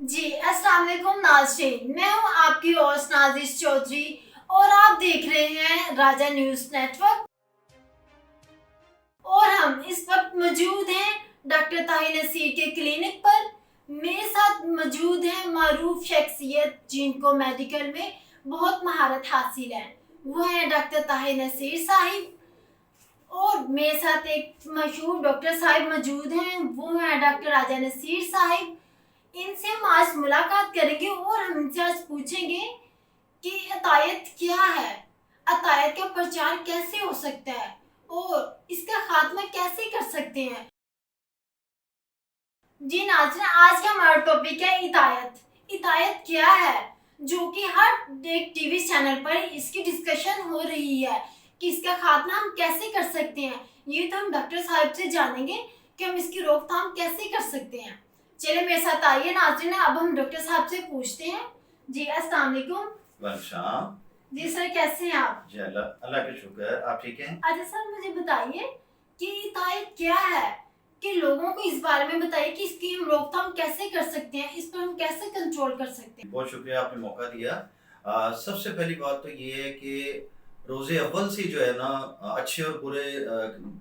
جی السلام علیکم ناظرین، میں ہوں آپ کی ہوسٹ نازش چودھری اور آپ دیکھ رہے ہیں راجہ نیوز نیٹ ورک، اور ہم اس وقت موجود ہیں ڈاکٹر طاہر نصیر کے کلینک پر۔ میرے ساتھ موجود ہیں معروف شخصیت جن کو میڈیکل میں بہت مہارت حاصل ہے، وہ ہیں ڈاکٹر طاہر نصیر صاحب، اور میرے ساتھ ایک مشہور ڈاکٹر صاحب موجود ہیں، وہ ہیں ڈاکٹر راجہ نصیر صاحب۔ ان سے ہم آج ملاقات کریں گے اور ہم ان سے آج پوچھیں گے کہ عطیت کیا ہے، عطیت کا پرچار کیسے ہو سکتا ہے اور اس کا خاتمہ کیسے کر سکتے ہیں۔ جی ناظرین، آج کا ہمارا ٹاپک ہے عطیت۔ عطیت کیا ہے جو کہ ہر ایک ٹی وی چینل پر اس کی ڈسکشن ہو رہی ہے کہ اس کا خاتمہ ہم کیسے کر سکتے ہیں۔ یہ تو ہم ڈاکٹر صاحب سے جانیں گے کہ ہم اس کی روک تھام کیسے کر سکتے ہیں۔ چلے میرے ساتھ آئیے ناظرین، اب ہم ڈاکٹر صاحب سے پوچھتے ہیں۔ جی السلام علیکم۔ وعلیکم۔ جی سر، کیسے ہیں آپ؟ جی اللہ کا شکر ہے، آپ ٹھیک ہیں؟ اچھا سر، مجھے بتائیے کہ عطیت کیا ہے، کہ لوگوں کو اس بارے میں بتائیے کہ اس کی ہم روک تھام کیسے کر سکتے ہیں، اس پر ہم کیسے کنٹرول کر سکتے ہیں۔ بہت شکریہ، آپ نے موقع دیا۔ سب سے پہلی بات تو یہ ہے کہ روز اول سے جو ہے نا اچھے اور برے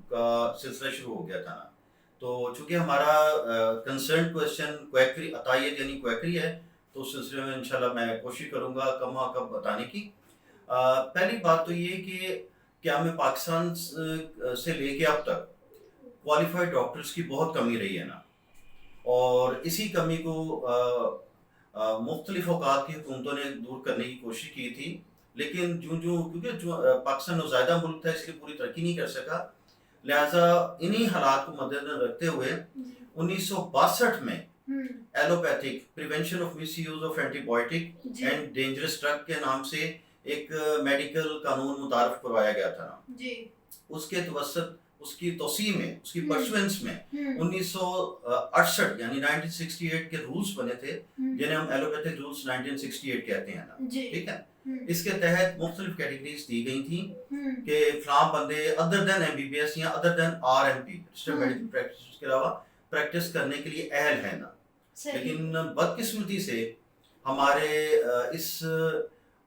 کا سلسلہ شروع ہو گیا تھا نا، تو چونکہ ہمارا کنسرن کویشچن کویکری عطیت یعنی کویکری ہے، تو اس سلسلے میں انشاءاللہ میں کوشش کروں گا کم و کم بتانے کی۔ پہلی بات تو یہ کہ کیا میں پاکستان سے لے کے اب تک کوالیفائڈ ڈاکٹرز کی بہت کمی رہی ہے نا، اور اسی کمی کو مختلف اوقات کی حکومتوں نے دور کرنے کی کوشش کی تھی، لیکن کیونکہ پاکستان نوزائیدہ ملک تھا، اس لیے پوری ترقی نہیں کر سکا، لہٰذا انہی حالات کو مد نظر رکھتے ہوئے 1962 میں allopathic prevention of misuse of antibiotic and dangerous drug کے نام سے ایک میڈیکل قانون متعارف کروایا گیا تھا نا۔ اس کے توسط اس کی توسیع میں، اس کی پرسوینس میں 1968 یعنی 1968 کے رولز بنے تھے، جنہیں ہم ایلوپیتھک رولز 1968 کہتے ہیں نا، ٹھیک ہے۔ اس کے تحت مختلف کیٹیگریز دی گئی تھیں کہ فلاں بندے other than M B B S یا other than R M P medical practice کے علاوہ پریکٹس کرنے کے لیے اہل ہے نا، لیکن بدقسمتی سے ہمارے اس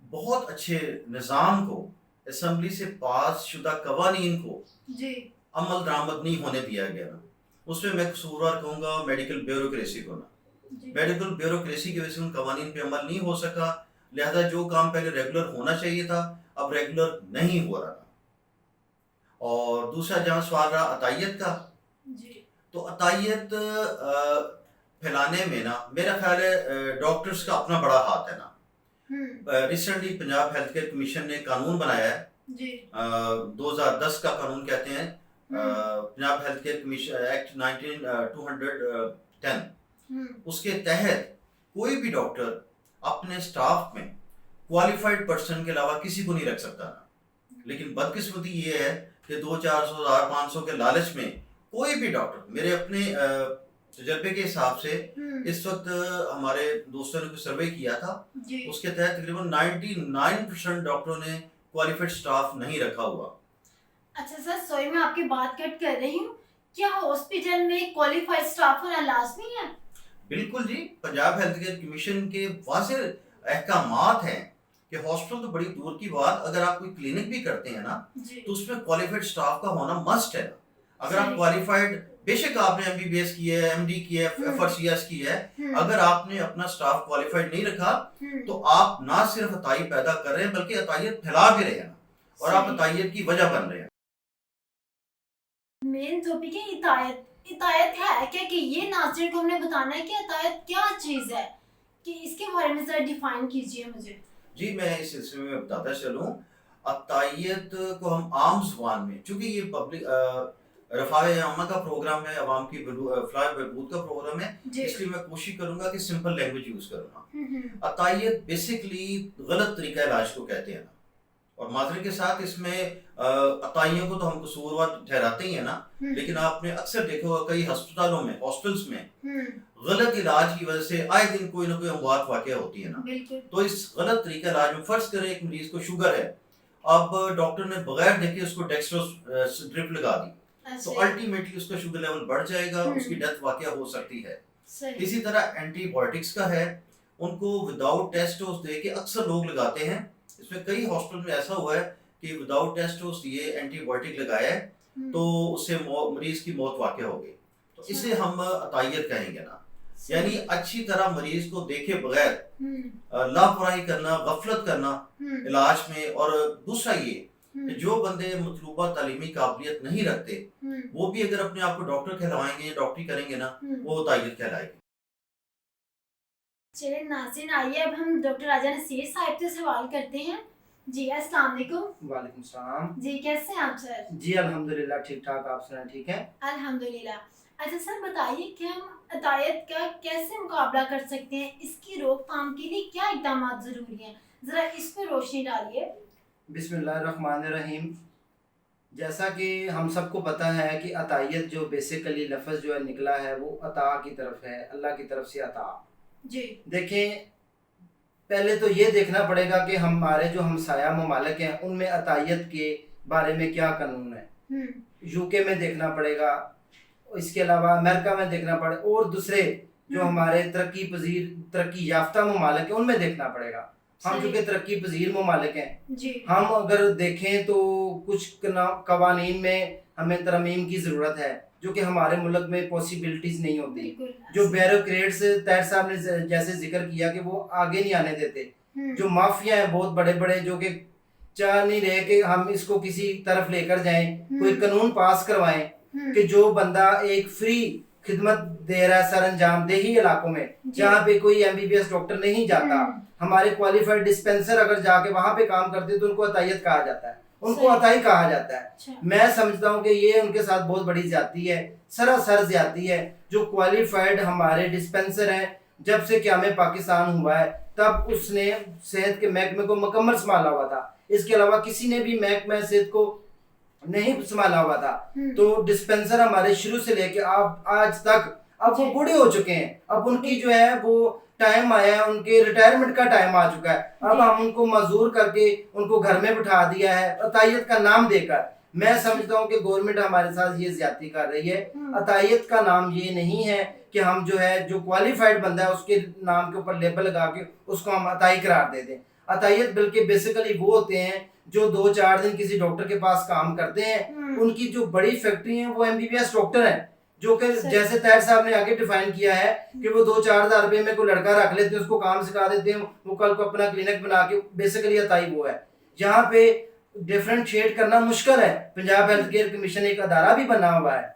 بہت اچھے نظام کو، اسمبلی سے پاس شدہ قوانین کو عمل درآمد نہیں ہونے دیا گیا نا۔ اس میں قصوروار کہوں گا میڈیکل بیوروکریسی کو نا۔ میڈیکل بیوروکریسی کی وجہ سے ان قوانین پہ عمل نہیں ہو سکا، لہذا جو کام پہلے ریگولر ہونا چاہیے تھا اب ریگولر نہیں ہو رہا۔ اور دوسرا جہاں سوال رہا عطیت کا، تو عطیت پھیلانے میں نا میرا خیال ہے ڈاکٹرز کا اپنا بڑا ہاتھ ہے نا۔ Recently Punjab health care commission نے قانون بنایا ہے، 2010 کا قانون کہتے ہیں، Punjab health care commission act 210۔ اس کے تحت کوئی بھی ڈاکٹر اپنے سٹاف میں کوالیفائڈ پرسن کے علاوہ کسی کو نہیں رکھ سکتا نا، لیکن بدقسمتی یہ ہے کہ 200-400-1500 کے لالچ میں کوئی بھی ڈاکٹر، میرے اپنے تجربے کے حساب سے اس وقت ہمارے دوستوں نے کوئی سروے کیا تھا، اس کے تحت تقریباً 99% ڈاکٹروں نے کوالیفائڈ سٹاف نہیں رکھا ہوا۔ اچھا سر، سوری میں آپ کی بات کٹ کر رہی ہوں، کیا ہاسپٹل میں کوالیفائڈ سٹاف ہونا لازمی ہے؟ بالکل جی، پنجاب ہیلتھ کیئر کمیشن کے واضح احکامات ہیں کہ ہاسپٹل تو بڑی دور کی بات، اگر آپ کوئی کلینک بھی کرتے ہیں نا تو اس میں کوالیفائڈ سٹاف کا ہونا مسٹ ہے۔ اگر آپ کوالیفائڈ، بے شک آپ نے ایم بی بی ایس کی ہے، ایم ڈی کی ہے، ایف آر سی ایس کی ہے، اگر آپ نے اپنا سٹاف کوالیفائڈ نہیں رکھا تو آپ نہ صرف عطائی پیدا کر رہے ہیں بلکہ عطائیت پھیلا بھی رہے ہیں اور آپ عطائیت کی وجہ بن رہے ہیں۔ مین ٹاپک ہے عطیت۔ عطیت ہے کیا، کہ یہ ناظرین کو ہم نے بتانا ہے کہ عطیت کیا چیز ہے، کہ اس کے بارے میں ذرا ڈیفائن کیجئے مجھے۔ جی میں اس سلسلے میں بتاتا چلوں، عطیت کو ہم عام زبان میں، چونکہ یہ پبلک رفاع عامہ کا پروگرام ہے، عوام کی فلاح بہبود کا پروگرام ہے، اس لیے میں کوشش کروں گا کہ سمپل لینگویج یوز کروں گا۔ عطیت بیسکلی غلط طریقہ علاج کو کہتے ہیں نا، اور معذرت کے ساتھ اس میں عطائیوں کو تو ہم قصوروار ٹھہراتے ہی ہیں نا، لیکن آپ نے اکثر دیکھا ہوگا کئی ہسپتالوں میں، ہاسپٹلس میں غلط علاج کی وجہ سے آئے دن کوئی نہ کوئی اموات واقع ہوتی ہے نا۔ تو اس غلط طریقہ علاج میں فرض کریں ایک مریض کو شوگر ہے، اب ڈاکٹر نے بغیر دیکھے اس کو ڈیکسٹروز ڈرپ لگا دی، تو الٹیمیٹلی اس کا شوگر لیول بڑھ جائے گا، اس کی ڈیتھ واقع ہو سکتی ہے۔ صحیح. اسی طرح اینٹی بایوٹکس کا ہے، ان کو وداؤٹ ٹیسٹ ڈوز دے کے اکثر لوگ لگاتے ہیں. اس میں کئی ہاسپٹل میں ایسا ہوا ہے کہ وداؤٹ ٹیسٹ ڈوز دیے اینٹی بایوٹک لگایا ہے تو اس سے مریض کی موت واقع ہو گئی. تو اسے ہم عطائیت کہیں گے نا، یعنی اچھی طرح مریض کو دیکھے بغیر لاپرواہی کرنا، غفلت کرنا علاج میں. اور دوسرا یہ کہ جو بندے مطلوبہ تعلیمی قابلیت نہیں رکھتے وہ بھی اگر اپنے آپ کو ڈاکٹر کہلوائیں گے، ڈاکٹری کریں گے نا، وہ عطائیت کہلائے گی. چلے ناظرین، آئیے اب ہم ڈاکٹر راجہ نصیر صاحب سے سوال کرتے ہیں. جی السلام علیکم. وعلیکم السلام. جی کیسے ہیں آپ سر؟ جی الحمدللہ ٹھیک ٹھاک. آپ سنائیں ٹھیک ہے؟ الحمدللہ. اچھا سر بتائیے کہ ہم عطائیت کا کیسے مقابلہ کر سکتے ہیں، اس کی روک تھام کے لیے کیا اقدامات ضروری ہیں، ذرا اس پہ روشنی ڈالیے. بسم اللہ الرحمن الرحیم. جیسا کہ ہم سب کو پتہ ہے کہ عطائیت جو بیسیکلی لفظ جو ہے نکلا ہے وہ عطا کی طرف ہے، اللہ کی طرف سے عطا. جی دیکھیں پہلے تو یہ دیکھنا پڑے گا کہ ہمارے جو ہمسایہ ممالک ہیں ان میں عطائیت کے بارے میں کیا قانون ہے. یو کے میں دیکھنا پڑے گا، اس کے علاوہ امریکہ میں دیکھنا پڑے، اور دوسرے جو ہمارے ترقی پذیر ترقی یافتہ ممالک ہیں ان میں دیکھنا پڑے گا. ہم چونکہ ترقی پذیر ممالک ہیں، ہم اگر دیکھیں تو کچھ قوانین میں ہمیں ترمیم کی ضرورت ہے جو کہ ہمارے ملک میں پاسبلٹیز نہیں ہوتی. جو بیوروکریٹس طاہر صاحب نے جیسے ذکر کیا کہ وہ آگے نہیں آنے دیتے، جو مافیا ہیں بہت بڑے بڑے جو کہ چاہ نہیں رہے کہ ہم اس کو کسی طرف لے کر جائیں، کوئی قانون پاس کروائیں کہ جو بندہ ایک فری خدمت دے رہا ہے سر انجام دیہی علاقوں میں جہاں پہ کوئی M B B S doctor نہیں جاتا، ہمارے کوالیفائڈ ڈسپینسر اگر جا کے وہاں پہ کام کرتے تو ان کو عطائیت کہا جاتا ہے، ان کو عطائی کہا جاتا ہے. میں سمجھتا ہوں کہ یہ ان کے ساتھ بہت بڑی زیادتی ہے، سراسر زیادتی ہے. جو کوالیفائڈ ہمارے ڈسپینسر ہیں، جب سے قیام پاکستان ہوا ہے تب اس نے صحت کے محکمے کو مکمل سنبھالا ہوا تھا، اس کے علاوہ کسی نے بھی محکمہ صحت کو نہیں سنبھالا ہوا تھا. تو ڈسپینسر ہمارے شروع سے لے کے آج تک اب وہ بوڑھے ہو چکے ہیں، اب ان کی جو ہے وہ ٹائم آیا ہے، ان کے ریٹائرمنٹ کا ٹائم آ چکا ہے. اب ہم ان کو معذور کر کے ان کو گھر میں بٹھا دیا ہے عطائیت کا نام دے کر. میں سمجھتا ہوں کہ گورنمنٹ ہمارے ساتھ یہ زیادتی کر رہی ہے. عطائیت کا نام یہ نہیں ہے کہ ہم جو ہے جو کوالیفائڈ بندہ ہے اس کے نام کے اوپر لیبل لگا کے اس کو ہم عطائی قرار دے دیں. عطائیت بلکہ بیسیکلی وہ ہوتے ہیں جو 2-4 دن کسی ڈاکٹر کے پاس کام کرتے ہیں. ان کی جو بڑی فیکٹری ہیں وہ M B B S doctor ہیں، جو کہ جیسے طاہر صاحب نے آگے ڈیفائن کیا ہے کہ وہ 2-4 ہزار روپے میں کوئی لڑکا رکھ لیتے ہیں، اس کو کام سکھا دیتے ہیں، وہ کل کو اپنا کلینک بنا کے بیسیکلی عطائی وہ ہے. یہاں پہ ڈیفرنشیٹ کرنا مشکل ہے. پنجاب ہیلتھ کیئر کمیشن ایک ادارہ بھی بنا ہوا ہے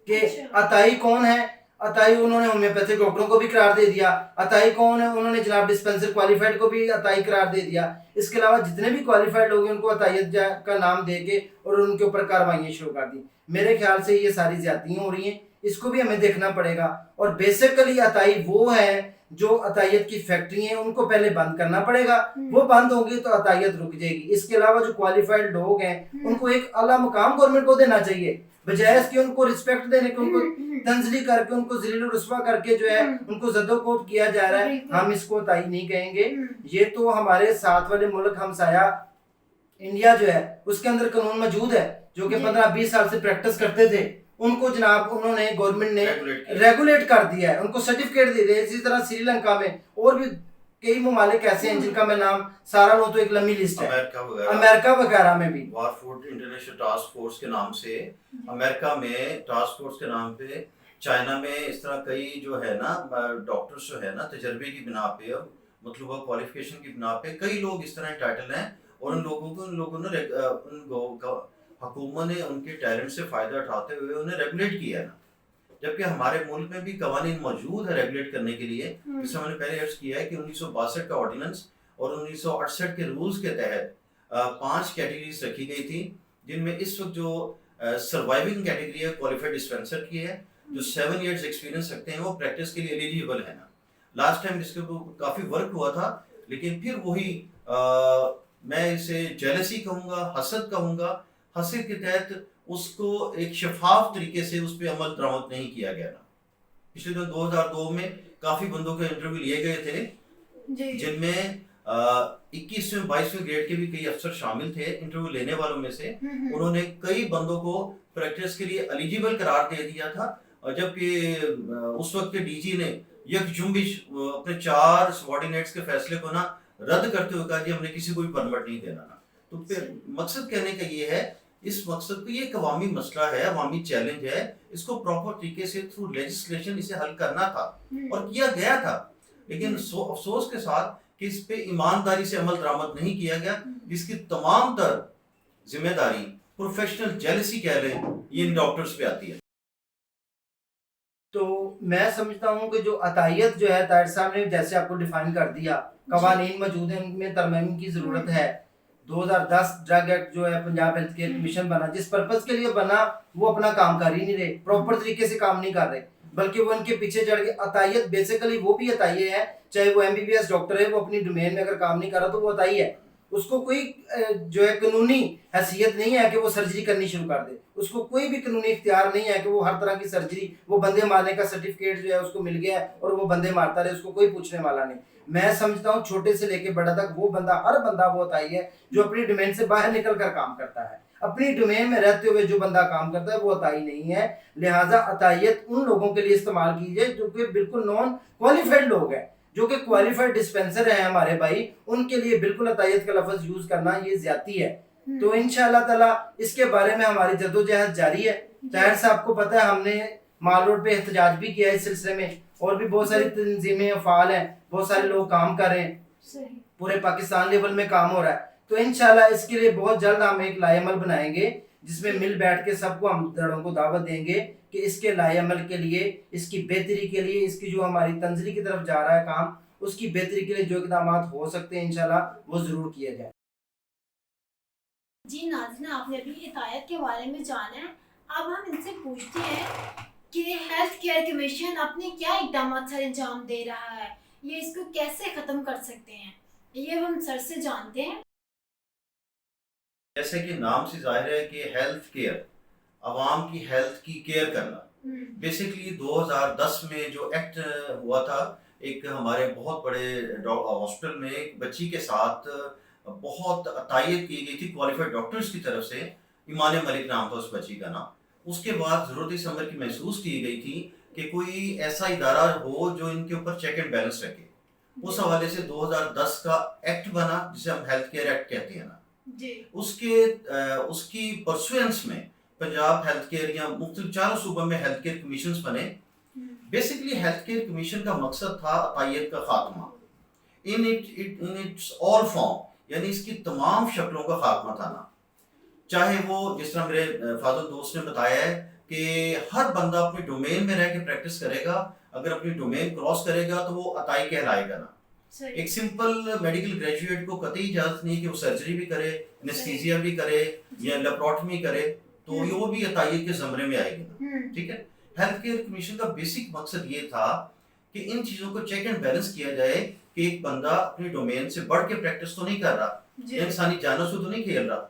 کہ عطائی کون ہے. عطائی انہوں نے ہومیوپیتھک ڈاکٹروں کو بھی قرار دے دیا، عطائی کون ہے انہوں نے جناب ڈسپینسر کوالیفائڈ کو بھی عطائی قرار دے دیا. اس کے علاوہ جتنے بھی کوالیفائڈ لوگ ہیں ان کو عطائیت کا نام دے کے اور ان کے اوپر کاروائیاں شروع کر دی. میرے خیال سے یہ ساری زیادتیاں ہو رہی ہیں، اس کو بھی ہمیں دیکھنا پڑے گا. اور بیسیکلی عطائی وہ ہے جو عطائیت کی فیکٹری ہیں ان کو پہلے بند کرنا پڑے گا، وہ بند ہوں گی تو عطائیت رک جائے گی. اس کے علاوہ جو کوالیفائڈ لوگ ہیں ان کو ایک اعلیٰ مقام گورنمنٹ کو دینا چاہیے، بجائے اس کے ان کو رسپیکٹ دینے کے، ان کو تنزلی کر کے، ان کو ذلیل و رسوا کر کے جو ہے ان کو زد و کوب کیا جا رہا ہے. ہم اس کو عطائی نہیں کہیں گے. یہ تو ہمارے ساتھ والے ملک ہمسایہ انڈیا جو ہے اس کے اندر قانون موجود ہے جو کہ 15-20 سال سے پریکٹس کرتے تھے. ان کو جناب انہوں نے گورنمنٹ نے ریگولیٹ کر دیا ہے، ان کو سرٹیفکیٹ دے دیا. اسی طرح سری لنکا میں اور بھی کئی ممالک ایسے ہیں جن کا میں نام سارا لوں تو ایک لمبی لسٹ ہے. امریکہ وغیرہ میں بھی وار فوڈ انٹرنیشنل ٹاسک فورس کے نام سے، امریکہ میں ٹاسک فورس کے نام پہ، چائنا میں اس طرح کئی جو ہے نا ڈاکٹرز جو ہے نا تجربے کی بنا پہ اور مطلوبہ کوالیفیکیشن کی بنا پہ کئی لوگ اس طرح ٹائٹل ہیں، اور ان لوگوں نے حکومت نے ان کے ٹیلنٹ سے فائدہ اٹھاتے ہوئے انہیں ریگولیٹ کیا ہے نا. جبکہ ہمارے ملک میں بھی قوانین موجود ہے ریگولیٹ کرنے کے لیے. جس سے میں نے پہلے عرض کیا ہے کہ 1962 کا آرڈیننس اور 1968 کے رولز کے تحت 5 کیٹیگریز رکھی گئی تھی، جن میں اس وقت جو سروائیونگ کیٹیگری ہے کوالیفائڈ ڈسپینسر کی ہے، جو 7 ایئرز ایکسپیرینس رکھتے ہیں وہ پریکٹس کے لیے ایلیجیبل ہے نا. لاسٹ ٹائم اس کے اوپر کافی ورک ہوا تھا، لیکن پھر وہی میں اسے جیلسی کہوں گا، حسد کہوں گا. حسد کے تحت اس کو ایک شفاف طریقے سے اس پہ عمل درآمد نہیں کیا گیا نا. پچھلے دن 2002 میں کافی بندوں کے انٹرویو لیے گئے تھے، جن میں 21ویں 22ویں گریڈ کے بھی کئی افسر شامل تھے. انٹرویو لینے والوں میں سے انہوں نے کئی بندوں کو پریکٹس کے لیے ایلیجیبل قرار دے دیا تھا، جبکہ اس وقت کے ڈی جی نے یک جنبش اپنے 4 سبارڈینیٹس کے فیصلے کو نا رد کرتے ہوئے کہا کہ ہم نے کسی کو بھی پرمٹ نہیں دینا نا. تو پھر مقصد کہنے کا یہ ہے، اس مقصد کو، یہ ایک عوامی مسئلہ ہے، عوامی چیلنج ہے، اس کو پراپر طریقے سے تھرو لیجسلیشن اسے حل کرنا تھا اور کیا گیا تھا. لیکن افسوس کے ساتھ کہ اس پہ ایمانداری سے عمل درآمد نہیں کیا گیا، جس کی تمام تر ذمہ داری پروفیشنل جیلسی کہہ لیں یہ ان ڈاکٹرز پہ آتی ہے. تو میں سمجھتا ہوں کہ جو عطائیت جو ہے طاہر صاحب نے جیسے آپ کو ڈیفائن کر دیا، قوانین موجود ہیں، ان میں ترمیم کی ضرورت ہے. 2010 ڈرگ ایکٹ جو ہے پنجاب ہیلتھ کیئر کمیشن بنا، جس پرپز کے لیے بنا وہ اپنا کام کر ہی نہیں رہے، پراپر طریقے سے کام نہیں کر رہے، بلکہ وہ ان کے پیچھے چڑھ کے عطائیت بیسیکلی وہ بھی عطائیہ ہے، چاہے وہ MBBS ڈاکٹر ہے، وہ اپنی ڈومین میں اگر کام نہیں کر رہا تو وہ عطائیہ ہے. اس کو کوئی جو ہے قانونی حیثیت نہیں ہے کہ وہ سرجری کرنی شروع کر دے، اس کو کوئی بھی قانونی اختیار نہیں ہے کہ وہ ہر طرح کی سرجری، وہ بندے مارنے کا سرٹیفکیٹ جو ہے اس کو مل گیا ہے اور وہ بندے مارتا رہے، اس کو کوئی پوچھنے والا نہیں. میں سمجھتا ہوں چھوٹے سے لے کے بڑا تک وہ بندہ، ہر بندہ وہ عطائیہ ہے جو اپنی ڈومین سے باہر نکل کر کام کرتا ہے. اپنی ڈومین میں رہتے ہوئے جو بندہ کام کرتا ہے وہ عطائی نہیں ہے. لہٰذا عطائیت ان لوگوں کے لیے استعمال کیجیے جو کہ بالکل نان کوالیفائڈ لوگ ہیں، جو کہ کوالیفائڈ ڈسپینسر ہیں ہمارے بھائی، ان کے لیے بالکل عطائیت کا لفظ یوز کرنا یہ زیادتی ہے. تو انشاءاللہ تعالی اس کے بارے میں ہماری جدوجہد جاری ہے. طاہر صاحب کو پتہ ہے ہم نے مال روڈ پہ احتجاج بھی کیا ہے اس سلسلے میں، اور بھی بہت ساری تنظیمیں فعال ہیں، بہت سارے لوگ کام کر رہے ہیں، پورے پاکستان لیول میں کام ہو رہا ہے. تو انشاءاللہ اس کے لیے بہت جلد ہم ایک لائے عمل بنائیں گے جس میں مل بیٹھ کے سب کو ہم دڑوں کو دعوت دیں گے کہ اس کے لائے عمل کے لیے، اس کی بہتری کے لیے، اس کی جو ہماری تنزلی کی طرف جا رہا ہے کام، اس کی بہتری کے لیے جو اقدامات ہو سکتے ہیں انشاءاللہ وہ ضرور کیا جائے. جی ناظرین، آپ نے ابھی عطائیت کے بارے میں جانا ہے. اب ہم ان سے پوچھتے ہیں کہ ہیلتھ کیئر کمیشن اپنے کیا اقدامات سر انجام دے رہا ہے، یہ اس کو کیسے ختم کر سکتے ہیں، یہ ہم سر سے جانتے ہیں. جیسے کہ نام سے ظاہر ہے کہ ہیلتھ کیئر، عوام کی ہیلتھ کی کیئر کرنا. بیسیکلی 2010 میں جو ایکٹ ہوا تھا، ایک ہمارے بہت بڑے ہاسپٹل میں ایک بچی کے ساتھ بہت عطائیت کی گئی تھی کوالیفائڈ ڈاکٹرز کی طرف سے. ایمان ملک نام تھا اس بچی کا نام. اس کے بعد ضرورت اس امر کی محسوس کی گئی تھی کہ کوئی ایسا ادارہ ہو جو ان کے اوپر چیک اینڈ بیلنس رکھے. اس حوالے سے 2010 کا ایکٹ بنا جسے ہم ہیلتھ کیئر ایکٹ کہتے ہیں نا. اس کی پرسوینس میں پنجاب ہیلتھ کیئر یا مختلف 4 صوبوں میں ہیلتھ کیئر کمیشنز بنے. بیسیکلی ہیلتھ کیئر کمیشن کا مقصد تھا عطائیت کا خاتمہ ان اٹس آل فارم، یعنی اس کی تمام شکلوں کا خاتمہ تھا نا. چاہے وہ جس طرح میرے فاضل دوست نے بتایا ہے کہ ہر بندہ اپنی ڈومین میں رہ کے پریکٹس کرے گا، اگر اپنی ڈومین کراس کرے گا تو وہ عطائی کہلائے گا نا. ایک سمپل میڈیکل گریجویٹ کو قطعی اجازت نہیں کہ وہ سرجری بھی کرے، انیستھیزیا بھی کرے یا لیپروٹمی کرے، تو وہ بھی عطائیت کے زمرے میں آئے گی نا. ٹھیک ہے. ہیلتھ کیئر کمیشن کا بیسک مقصد یہ تھا کہ ان چیزوں کو چیک اینڈ بیلنس کیا جائے کہ ایک بندہ اپنی ڈومین سے بڑھ کے پریکٹس تو نہیں کر رہا، انسانی جانوں سے تو نہیں کھیل رہا،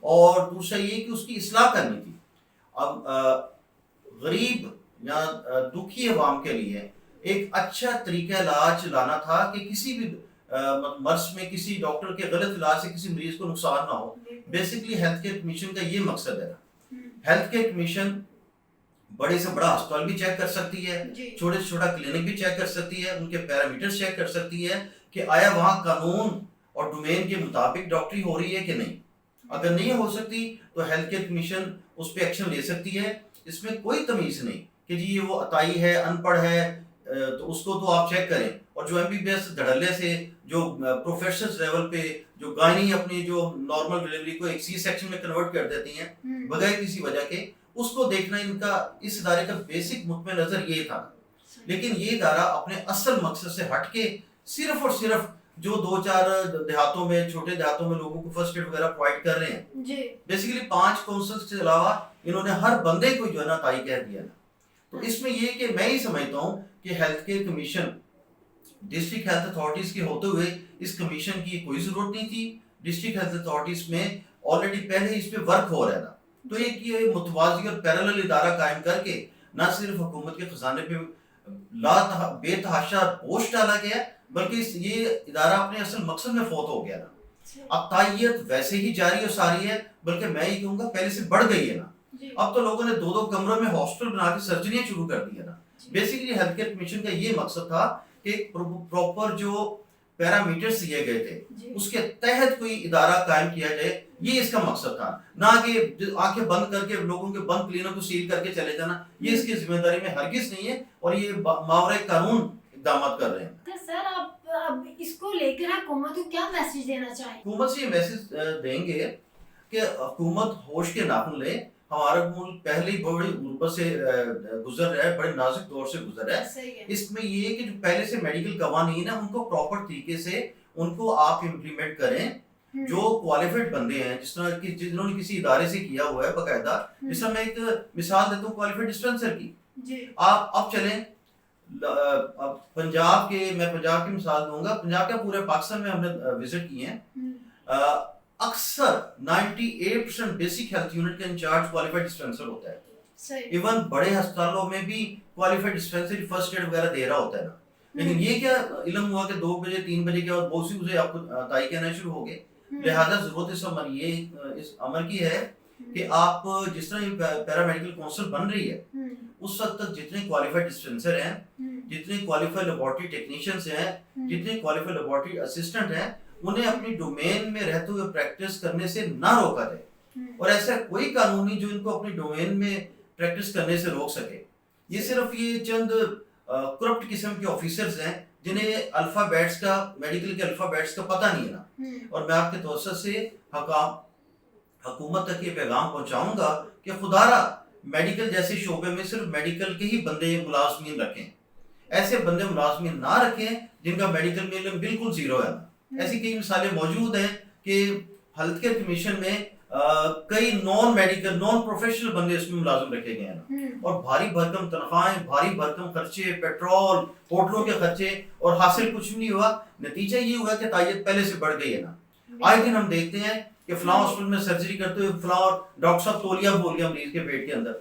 اور دوسرا یہ کہ اس کی اصلاح کرنی تھی. اب غریب یا دکھی عوام کے لیے ایک اچھا طریقہ علاج لانا تھا کہ کسی بھی مرض میں کسی ڈاکٹر کے غلط علاج سے کسی مریض کو نقصان نہ ہو. بیسیکلی ہیلتھ کیئر کمیشن کا یہ مقصد ہے. ہیلتھ کیئر کمیشن بڑے سے بڑا ہسپتال بھی چیک کر سکتی ہے، چھوٹے سے چھوٹا کلینک بھی چیک کر سکتی ہے، ان کے پیرامیٹرز چیک کر سکتی ہے کہ آیا وہاں قانون اور ڈومین کے مطابق ڈاکٹری ہو رہی ہے کہ نہیں. اگر نہیں ہو سکتی تو ہیلتھ کیئر کمیشن اس پہ ایکشن لے سکتی ہے. اس میں کوئی تمیز نہیں کہ جی یہ وہ عطائی ہے، ان پڑھ ہے، تو اس کو تو آپ چیک کریں. اور جو MBBS دھڑلے سے جو پروفیشنل لیول پہ جو گائنی اپنی جو نارمل ڈلیوری کو ایک C سیکشن میں کنورٹ کر دیتی ہیں بغیر کسی وجہ کے، اس کو دیکھنا ان کا اس ادارے کا بیسک مطمع نظر یہ تھا. لیکن یہ ادارہ اپنے اصل مقصد سے ہٹ کے صرف اور صرف جو 2-4 دیہاتوں میں، چھوٹے دیہاتوں میں لوگوں کو فرسٹ ایڈ وغیرہ پرووائڈ کر رہے ہیں. بیسیکلی 5 کونسلز کے علاوہ انہوں نے ہر بندے کو جو ہے نا عطائی کہہ دیا نا. تو اس میں یہ کہ میں ہی سمجھتا ہوں کہ health care commission district health authorities کے ہوتے ہوئے اس کمیشن کی کوئی ضرورت نہیں تھی. ڈسٹرکٹ ہیلتھ اتھارٹیز میں آلریڈی پہلے ہی اس پہ ورک ہو رہا تھا. تو ایک یہ متوازی اور پیرالل ادارہ قائم کر کے نہ صرف حکومت کے خزانے پہ بے تحاشا بوجھ ڈالا گیا، بلکہ یہ ادارہ اپنے اصل مقصد میں فوت ہو گیا نا. عطائیت ویسے ہی جاری اور ساری ہے، بلکہ میں یہ کہوں گا پہلے سے بڑھ گئی ہے نا. جی اب تو لوگوں نے 2 کمروں میں ہاسپٹل بنا کے سرجریاں شروع کر دی ہے نا. بیسیکلی ہیلتھ کیئر کمیشن کا یہ مقصد تھا کہ پراپر جو پیرامیٹرز دیے گئے تھے جی اس کے تحت کوئی ادارہ قائم کیا جائے, یہ اس کا مقصد تھا, نہ کہ آنکھیں بند کر کے لوگوں کے بند کلینوں کو سیل کر کے چلے جانا. یہ اس کی ذمہ داری میں ہرگز نہیں ہے, اور یہ ماورائے قانون اقدامات کر رہے ہیں. تو سر آپ اب اس کو لے کر حکومت کو کیا میسج دینا چاہیں؟ حکومت سے یہ میسج دیں گے کہ حکومت ہوش کے ناخن لے. ہمارا ملک پہلے ہی بڑی غربت سے گزر رہا ہے, بڑے نازک دور سے گزر رہا ہے. صحیح ہے. اس میں یہ ہے کہ جو پہلے سے میڈیکل قوانین ہیں ان کو پراپر طریقے سے ان کو آپ امپلیمنٹ کریں. جو کوالیفائڈ بندے ہیں, جس طرح کی جنہوں نے کسی ادارے سے کیا ہوا ہے باقاعدہ, جس طرح میں ایک مثال دیتا ہوں کوالیفائڈ ڈسپینسر کی. جی آپ اب چلیں پنجاب کے, میں پنجاب کی مثال دوں گا, پنجاب کے پورے پاکستان میں ہم نے وزٹ کیے ہیں. اکثر 98% بیسک ہیلتھ یونٹ کا انچارج کوالیفائڈ ڈسپینسر ہوتا ہے. صحیح. ایون بڑے ہسپتالوں میں بھی کوالیفائڈ ڈسپینسری فرسٹ ایڈ وغیرہ دے رہا ہوتا ہے نا. لیکن یہ کیا علم ہوا کہ 2 بجے 3 بجے کے بعد بہت سی مجھے آپ کو تائی کہنا شروع ہو گئے. لہذا ضرورت اس امر کی ہے کہ آپ جس طرح یہ پیرامیڈیکل کونسل بن رہی ہے اس وقت تک جتنے کوالیفائڈ ڈسپینسر ہیں, جتنے کوالیفائڈ لیبارٹری ٹیکنیشینز ہیں, جتنے کوالیفائڈ لیبارٹری اسسٹنٹ ہیں, انہیں اپنی ڈومین میں رہتے ہوئے پریکٹس کرنے سے نہ روکا جائے. اور ایسا کوئی قانون نہیں جو ان کو اپنی ڈومین میں پریکٹس کرنے سے روک سکے. یہ صرف یہ چند کرپٹ قسم کے آفیسرز ہیں جنہیں الفابیٹس کا, میڈیکل کے الفابیٹس کا پتہ نہیں ہے نا. اور میں آپ کے توسط سے حکومت تک یہ پیغام پہنچاؤں گا کہ خدا را میڈیکل جیسے شعبے میں صرف میڈیکل کے ہی بندے ملازمین رکھیں. ایسے بندے ملازمین نہ رکھیں جن کا میڈیکل میں علم بالکل زیرو ہے. ایسی کئی مثالیں موجود ہیں کہ ہیلتھ کیئر کمیشن میں کئی نان میڈیکل نان پروفیشنل بندے اس میں ملازم رکھے گئے ہیں, اور بھاری بھرکم تنخواہیں, بھاری بھرکم خرچے, پیٹرول, ہوٹلوں کے خرچے, اور حاصل کچھ بھی نہیں ہوا. نتیجہ یہ ہوا کہ تعداد پہلے سے بڑھ گئی ہے نا. آئے دن ہم دیکھتے ہیں کہ فلاں ہاسپٹل میں سرجری کرتے ہوئے فلاں ڈاکٹر صاحب تولیہ بول گیا مریض کے پیٹ کے اندر,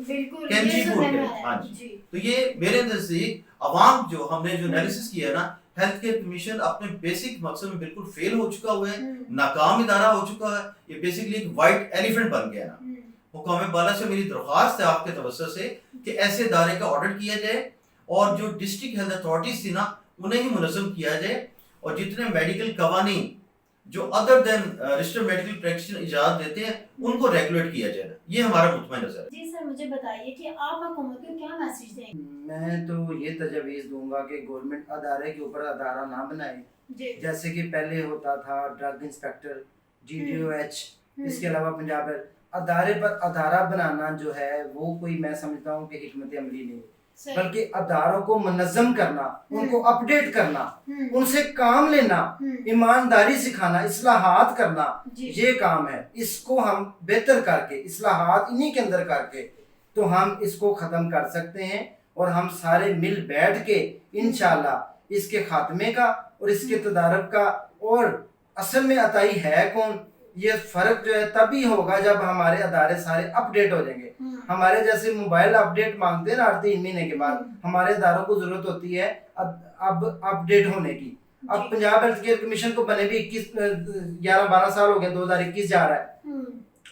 کینچی بول گیا. ہاں جی, تو یہ میرے نزدیک عوام جو ہم نے جو انالیسس کیا ہے نا, ہیلتھ کیئر کمیشن اپنے بیسک مقصد میں بالکل فیل ہو چکا ہوا ہے, ناکام ادارہ ہو چکا ہے. یہ بیسکلی ایک وائٹ ایلیفنٹ بن گیا نا. حکام بالا سے میری درخواست ہے آپ کے توسط سے کہ ایسے ادارے کا آڈٹ کیا جائے, اور جو ڈسٹرکٹ ہیلتھ اتھارٹیز تھی نا انہیں ہی منظم کیا جائے, اور جتنے میڈیکل قوانین جو ادر دین رجسٹرڈ میڈیکل پریکٹیشنر اجازت دیتے ہیں ان کو ریگولیٹ کیا جائے. یہ ہمارا مطمئن نظر ہے. جی سر, مجھے بتائیے کہ آپ حکومت کو کیا میسج دیں گے؟ میں تو یہ تجویز دوں گا کہ گورنمنٹ ادارے کے اوپر ادارہ نہ بنائے, جیسے کہ پہلے ہوتا تھا ڈرگ انسپیکٹر, GDOH, اس کے علاوہ پنجاب ادارے پر ادارہ بنانا جو ہے وہ کوئی میں سمجھتا ہوں کہ حکمت عملی نہیں, بلکہ اداروں کو منظم کرنا, ان کو اپڈیٹ کرنا, ان سے کام لینا, ایمانداری سکھانا, اصلاحات کرنا, یہ کام ہے. اس کو ہم بہتر کر کے اصلاحات انہی کے اندر کر کے تو ہم اس کو ختم کر سکتے ہیں, اور ہم سارے مل بیٹھ کے انشاءاللہ اس کے خاتمے کا اور اس کے تدارک کا, اور اصل میں عطائی ہے کون, یہ فرق جو ہے تبھی ہوگا جب ہمارے ادارے سارے اپ ڈیٹ ہو جائیں گے. ہمارے جیسے موبائل اپ ڈیٹ مانگتے ہیں نا ہر 3 مہینے کے بعد, ہمارے اداروں کو ضرورت ہوتی ہے اب اپ ڈیٹ ہونے کی. اب پنجاب ہیلتھ کیئر کمیشن کو بنے بھی 11-12 سال ہو گئے, 2021 جا رہا ہے,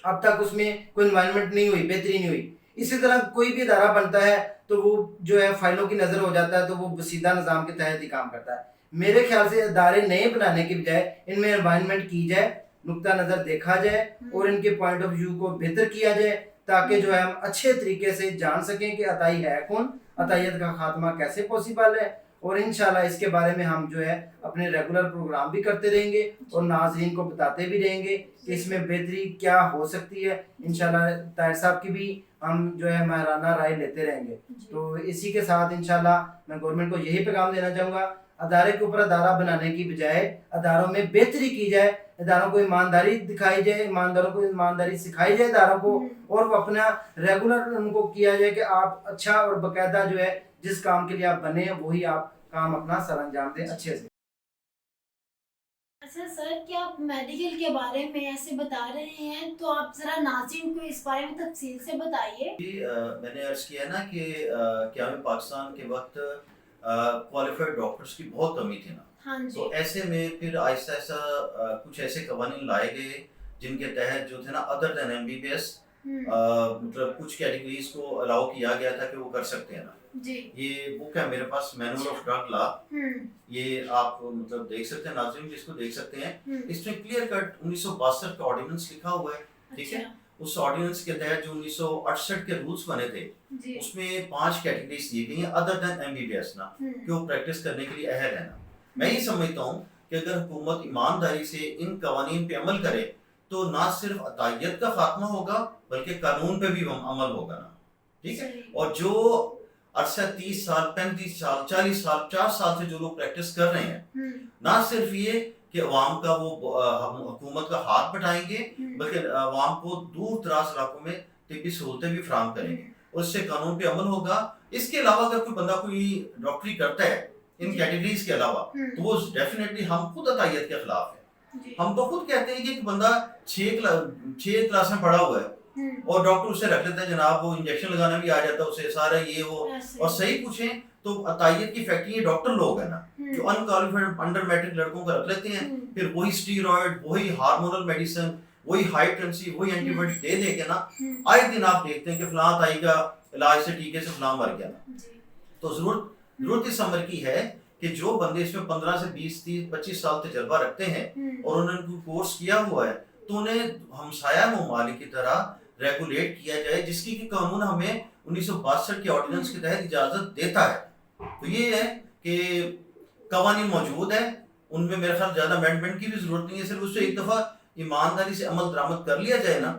اب تک اس میں کوئی انوائرمنٹ نہیں ہوئی, بہتری نہیں ہوئی. اسی طرح کوئی بھی ادارہ بنتا ہے تو وہ جو ہے فائلوں کی نظر ہو جاتا ہے, تو وہ سیدھا نظام کے تحت ہی کام کرتا ہے. میرے خیال سے ادارے نئے بنانے کی بجائے ان میں انوائرمنٹ کی جائے, نقطہ نظر دیکھا جائے, اور ان کے پوائنٹ آف ویو کو بہتر کیا جائے, تاکہ جو ہے ہم اچھے طریقے سے جان سکیں کہ عطائی ہے کون, عطائیت کا خاتمہ کیسے پاسبل ہے. اور انشاءاللہ اس کے بارے میں ہم جو ہے اپنے ریگولر پروگرام بھی کرتے رہیں گے, اور ناظرین کو بتاتے بھی رہیں گے کہ اس میں بہتری کیا ہو سکتی ہے. انشاءاللہ طاہر صاحب کی بھی ہم جو ہے ماہرانہ رائے لیتے رہیں گے. تو اسی کے ساتھ انشاءاللہ میں گورنمنٹ کو یہی پیغام دینا چاہوں گا, ادارے کے اوپر ادارہ بنانے کی بجائے اداروں میں بہتری کی جائے, اداروں کو ایمانداری دکھائی جائے, ایمانداروں کو ایمانداری سکھائی جائے اداروں کو, اور وہ اپنا ریگولر ان کو کیا جائے کہ آپ اچھا اور باقاعدہ جو ہے جس کام کے لیے آپ بنے ہیں وہی آپ کام اپنا سر انجام دیں اچھے سے. اچھا سر, کیا آپ میڈیکل کے بارے میں ایسے بتا رہے ہیں تو آپ ذرا ناظرین کو اس بارے میں تفصیل سے بتائیے. جی, میں نے عرض کیا نا کہ قیام پاکستان کے وقت کوالیفائڈ ڈاکٹرز کی بہت کمی تھی نا. ہاں جی. تو ایسے میں پھر آہستہ آہستہ کچھ ایسے قوانین لائے گئے جن کے تحت جو تھے نا ادر دین MBBS مطلب کچھ کیٹیگریز کو الاؤ کیا گیا تھا کہ وہ کر سکتے ہیں نا. جی یہ بک ہے میرے پاس, مینول آف ڈرگ لا, یہ آپ مطلب دیکھ سکتے ہیں, ناظرین بھی اس کو دیکھ سکتے ہیں. اس میں کلیئر کٹ 1962 کا آرڈیننس لکھا ہوا ہے, ٹھیک ہے. اس آرڈیننس کے تحت جو 1968 کے رولز بنے تھے اس میں 5 کیٹیگریز دی گئی ہیں other than M B B S نا, کہ وہ پریکٹس کرنے کے لیے اہل ہے نا. میں یہ سمجھتا ہوں کہ اگر حکومت ایمانداری سے ان قوانین پہ عمل کرے تو نہ صرف عطائیت کا خاتمہ ہوگا بلکہ قانون پہ بھی عمل ہوگا نا, ٹھیک ہے. اور جو عرصہ 30 سال 35 سال 40 سال 4 سال سے جو لوگ پریکٹس کر رہے ہیں, نہ صرف یہ کہ عوام کا وہ حکومت کا ہاتھ بٹائیں گے بلکہ عوام کو دور دراز علاقوں میں طبی سہولتیں بھی فراہم کریں گے اور اس سے قانون پہ عمل ہوگا. اس کے علاوہ اگر کوئی بندہ کوئی ڈاکٹری کرتا ہے ان کیٹیگریز کے علاوہ تو وہ ڈیفینیٹلی, ہم خود عطائیت کے خلاف ہیں. ہم تو خود کہتے ہیں کہ ایک بندہ 6 کلاس میں پڑھا ہوا ہے اور ڈاکٹر اسے رکھ لیتا ہے جناب, وہ انجیکشن لگانا بھی آ جاتا ہے اسے سارا یہ وہ, اور صحیح پوچھیں تو عطائیت کی فیکٹری یہ ڈاکٹر لوگ ہیں نا جو انکوالیفائڈ انڈر میٹرک لڑکوں کو رکھ لیتے ہیں, پھر وہی اسٹیرائڈ, وہی ہارمونل میڈیسن, وہی ہائی ٹینسی, وہی اینٹی بائیوٹک دے دے کے نا آئے دن آپ دیکھتے ہیں کہ فلاں عطائی کا علاج سے ٹیکے سے فلاں مر گیا نا. تو ضرورت اس عمر کی ہے کہ جو بندے اس میں 15 سے 20 30 25 سال تجربہ رکھتے ہیں اور انہوں نے کورس کیا ہوا ہے تو انہیں ہمسایہ ممالک کی طرح ریگولیٹ کیا جائے, جس کی کہ قانون ہمیں 1962 کے آرڈیننس کے تحت اجازت دیتا ہے. تو یہ ہے کہ قوانین موجود ہیں, ان میں میرے خیال زیادہ امینڈمنٹ کی بھی ضرورت نہیں ہے, صرف اس سے ایک دفعہ ایمانداری سے عمل درآمد کر لیا جائے نا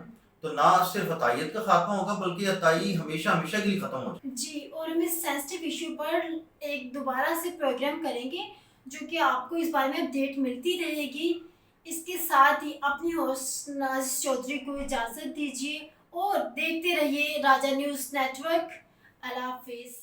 تو نہ صرف عطائیت کا خاتمہ ہوگا بلکہ عطائی ہمیشہ ہمیشہ کے لیے ختم ہو جائے. جی, اور ہم اس سینسٹیو ایشو پر ایک دوبارہ سے پروگرام کریں گے جو کہ آپ کو اس بارے میں اپڈیٹ ملتی رہے گی. اس کے ساتھ ہی اپنی ہوسٹ نازش چودھری کو اجازت دیجیے اور دیکھتے رہیے راجہ نیوز نیٹ ورک. اللہ حافظ.